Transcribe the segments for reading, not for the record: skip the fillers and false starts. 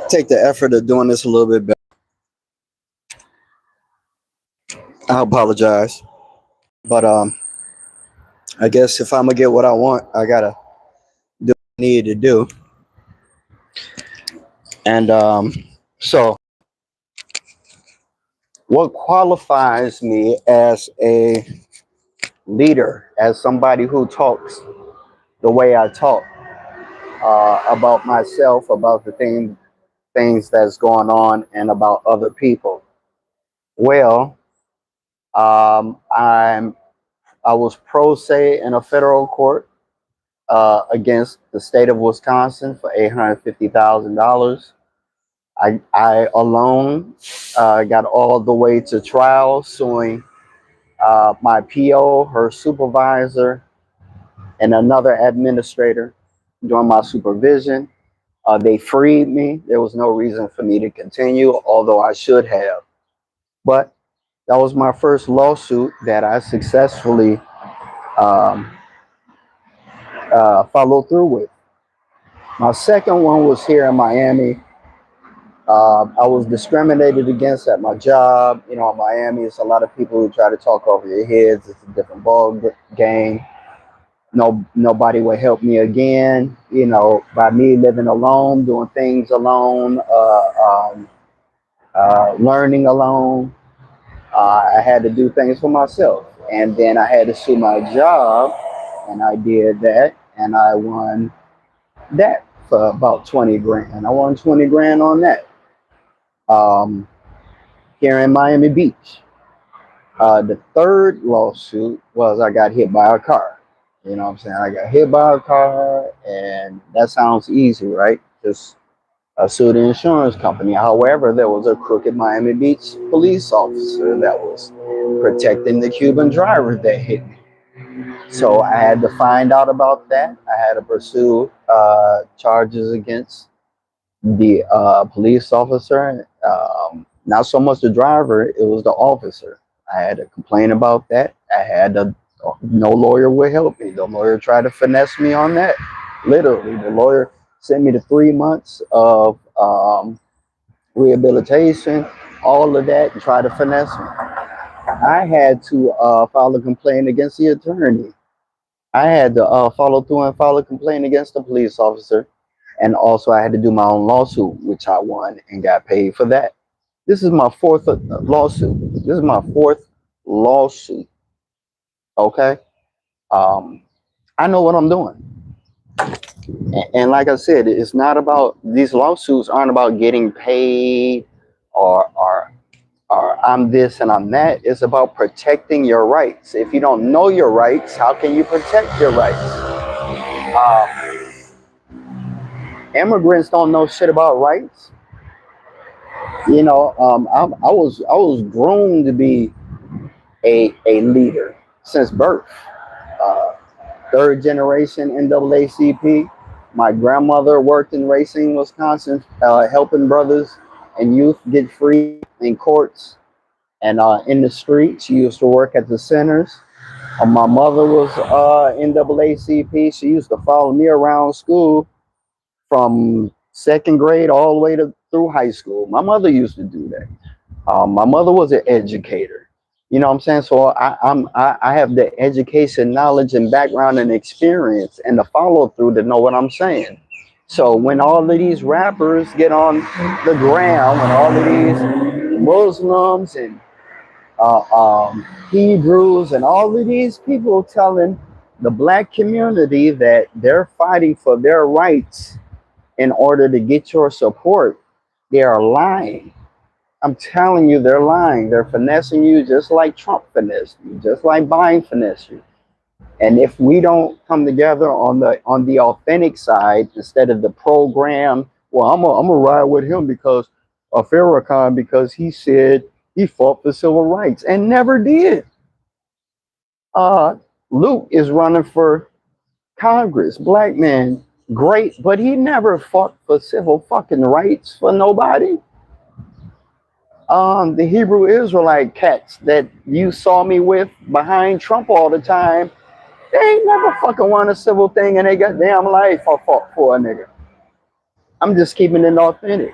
take the effort of doing this a little bit better. I apologize, but I guess if I'm gonna get what I want, I gotta do what I need to do. And so, what qualifies me as a leader, as somebody who talks the way I talk about myself, about the things that's going on, and about other people? Well, I'm I was pro se in a federal court against the state of Wisconsin for $850,000. I alone got all the way to trial, suing my PO, her supervisor, and another administrator during my supervision. They freed me. There was no reason for me to continue, although I should have. But that was my first lawsuit that I successfully um, followed through with. My second one was here in Miami. I was discriminated against at my job. You know, in Miami, it's a lot of people who try to talk over your heads. It's a different ball game. Nobody would help me again. You know, by me living alone, doing things alone, learning alone. I had to do things for myself, and then I had to sue my job, and I did that, and I won that for about 20 grand. I won 20 grand on that. Um, Here in Miami Beach. The third lawsuit was I got hit by a car. You know what I'm saying? I got hit by a car, and that sounds easy, right? Just sue the insurance company. However, there was a crooked Miami Beach police officer that was protecting the Cuban driver that hit me. So I had to find out about that. I had to pursue charges against the police officer. Not so much the driver, it was the officer. I had to complain about that. No lawyer would help me. The lawyer tried to finesse me on that. Literally, the lawyer sent me to 3 months of rehabilitation, all of that, and tried to finesse me. I had to file a complaint against the attorney. I had to follow through and file a complaint against the police officer. And also, I had to do my own lawsuit, which I won and got paid for that. This is my fourth lawsuit. This is my fourth lawsuit. Okay. Um, I know what I'm doing. And like I said, it's not about, these lawsuits aren't about getting paid or, or, or I'm this and I'm that. It's about protecting your rights. If you don't know your rights, how can you protect your rights? Uh, Immigrants don't know shit about rights. You know, I was groomed to be a leader since birth. Uh, Third generation NAACP. My grandmother worked in Racine, Wisconsin, helping brothers and youth get free in courts and in the streets. She used to work at the centers. My mother was NAACP. She used to follow me around school from second grade all the way to through high school. My mother used to do that. My mother was an educator. You know what I'm saying? So I have the education, knowledge, and background and experience, and the follow through to know what I'm saying. So when all of these rappers get on the ground, when all of these Muslims and Hebrews and all of these people telling the black community that they're fighting for their rights in order to get your support, they are lying. I'm telling you, they're lying. They're finessing you just like Trump finessed you, just like Biden finessed you. And if we don't come together on the authentic side instead of the program, well, I'm gonna ride with him because of Farrakhan because he said he fought for civil rights and never did. Uh, Luke is running for Congress, black man, great, but he never fought for civil fucking rights for nobody. The Hebrew Israelite cats that you saw me with behind Trump all the time, they ain't never fucking won a civil thing and they got damn life I fought for a nigga. I'm just keeping it authentic.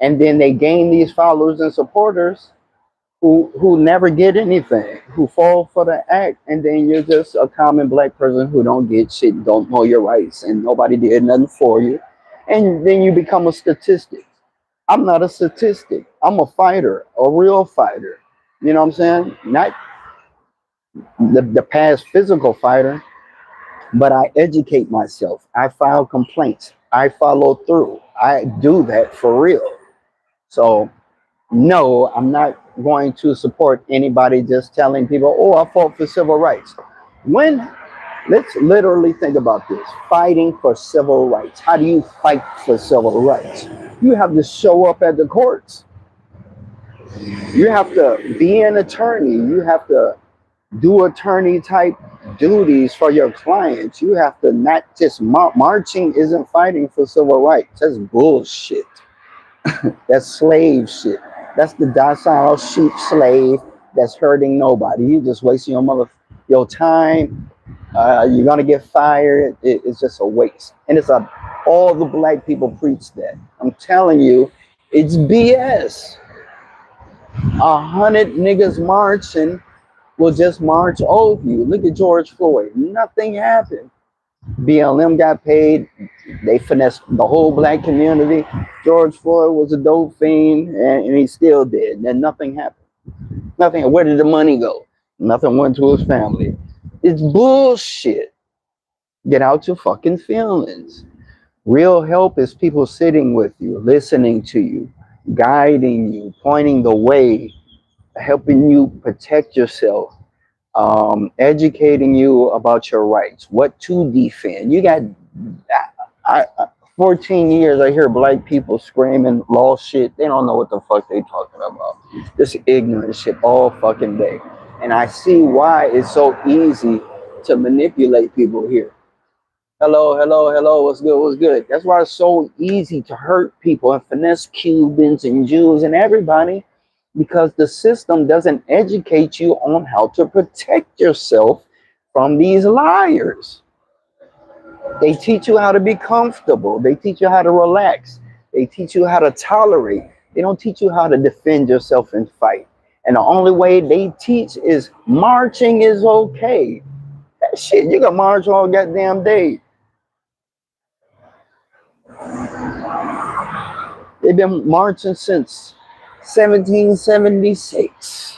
And then they gain these followers and supporters who never get anything, who fall for the act, and then you're just a common black person who don't get shit, don't know your rights, and nobody did nothing for you, and then you become a statistic. I'm not a statistic. I'm a fighter, a real fighter. You know what I'm saying? Not the past physical fighter, but I educate myself. I file complaints. I follow through. I do that for real. So no, I'm not going to support anybody just telling people, oh, I fought for civil rights. When, let's literally think about this, fighting for civil rights. How do you fight for civil rights? You have to show up at the courts. You have to be an attorney. You have to do attorney type duties for your clients. You have to not just marching isn't fighting for civil rights. That's bullshit. That's slave shit. That's the docile sheep slave that's hurting nobody. You just wasting your time. You're gonna get fired. It's just a waste. And all the black people preach that. I'm telling you, it's BS. 100 niggas marching will just march over you. Look at George Floyd. Nothing happened. BLM got paid. They finessed the whole black community. George Floyd was a dope fiend, and he still did. And nothing happened. Nothing. Where did the money go? Nothing went to his family. It's bullshit. Get out your fucking feelings. Real help is people sitting with you, listening to you, guiding you, pointing the way, helping you protect yourself, educating you about your rights, what to defend. You got, 14 years, I hear black people screaming lost shit. They don't know what the fuck they talking about. This ignorant shit all fucking day. And I see why it's so easy to manipulate people here. Hello, hello, hello, what's good, what's good? That's why it's so easy to hurt people and finesse Cubans and Jews and everybody, because the system doesn't educate you on how to protect yourself from these liars. They teach you how to be comfortable. They teach you how to relax. They teach you how to tolerate. They don't teach you how to defend yourself and fight. And the only way they teach is marching is okay. That shit, you can march all goddamn day. They've been marching since 1776.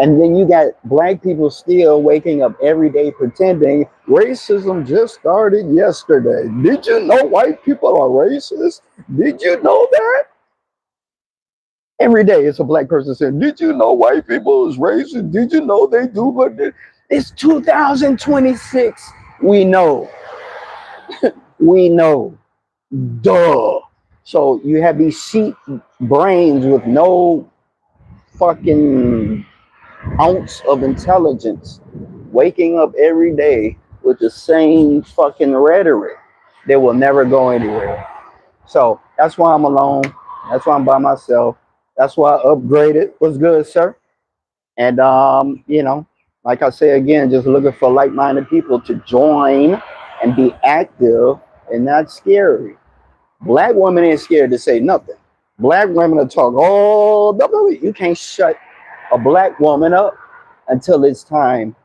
And then you got black people still waking up every day pretending racism just started yesterday. Did you know white people are racist? Did you know that? Every day it's a black person saying, did you know white people is racist? Did you know they do what they... It's 2026. We know. We know. Duh. So you have these sheep brains with no fucking ounce of intelligence, waking up every day with the same fucking rhetoric. They will never go anywhere. So that's why I'm alone. That's why I'm by myself. That's why I upgraded. What's good, sir? And like I say again, just looking for like-minded people to join and be active and not scary. Black women ain't scared to say nothing. Black women will talk all the way. You can't shut a black woman up until it's time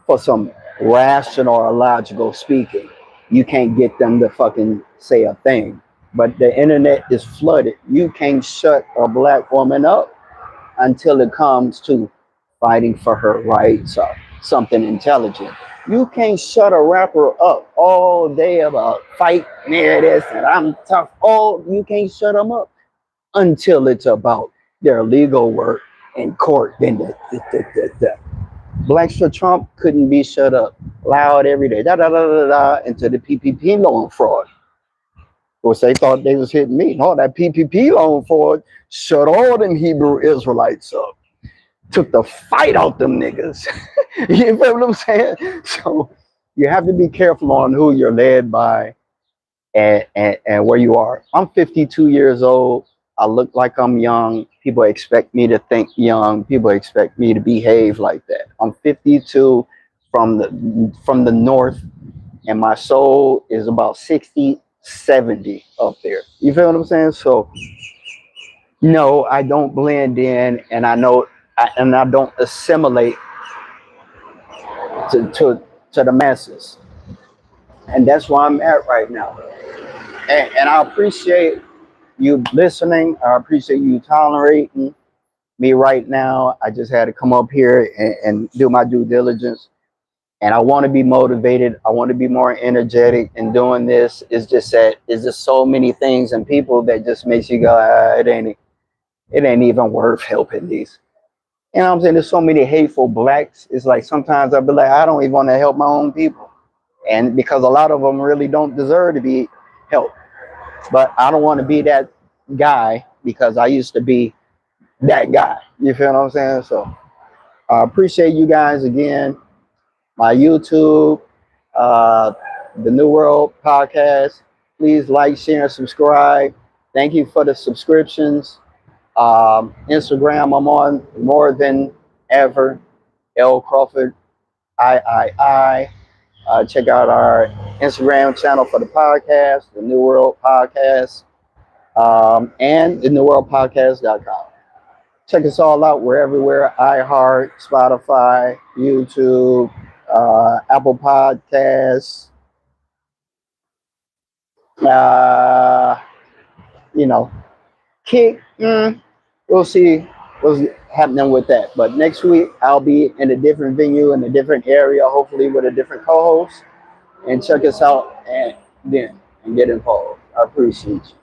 for some rational or logical speaking. You can't get them to fucking say a thing. But the internet is flooded. You can't shut a black woman up until it comes to fighting for her rights or something intelligent. You can't shut a rapper up all day about fight near this and I'm tough. Oh, you can't shut them up until it's about their legal work in court. Then Blacks for Trump couldn't be shut up loud every day, into the PPP loan fraud. Of course, they thought they was hitting me. No, that PPP loan fraud shut all them Hebrew Israelites up. Took the fight out them niggas. You feel what I'm saying? So you have to be careful on who you're led by and where you are. I'm 52 years old. I look like I'm young. People expect me to think young. People expect me to behave like that. I'm 52 from the north, and my soul is about 60 70 up there. You feel what I'm saying? So no, I don't blend in, and I don't assimilate to the masses, and that's where I'm at right now. And I appreciate you listening. I appreciate you tolerating me right now. I just had to come up here and do my due diligence. And I want to be motivated. I want to be more energetic in doing this. It's just so many things and people that just makes you go, it ain't even worth helping these. You know what I'm saying? There's so many hateful blacks. It's like sometimes I'll be like, I don't even want to help my own people. And because a lot of them really don't deserve to be helped. But I don't want to be that guy because I used to be that guy. You feel what I'm saying? So I appreciate you guys again. My YouTube, uh, the New World Podcast. Please like, share, and subscribe. Thank you for the subscriptions. Instagram, I'm on more than ever. L Crawford, I. Check out our Instagram channel for the podcast, the New World Podcast, and the newworldpodcast.com. Check us all out. We're everywhere: iHeart, Spotify, YouTube, Apple Podcasts. Uh, you know, Kick. We'll see what's happening with that. But next week I'll be in a different venue in a different area, hopefully with a different co-host. And check us out and get involved. I appreciate you.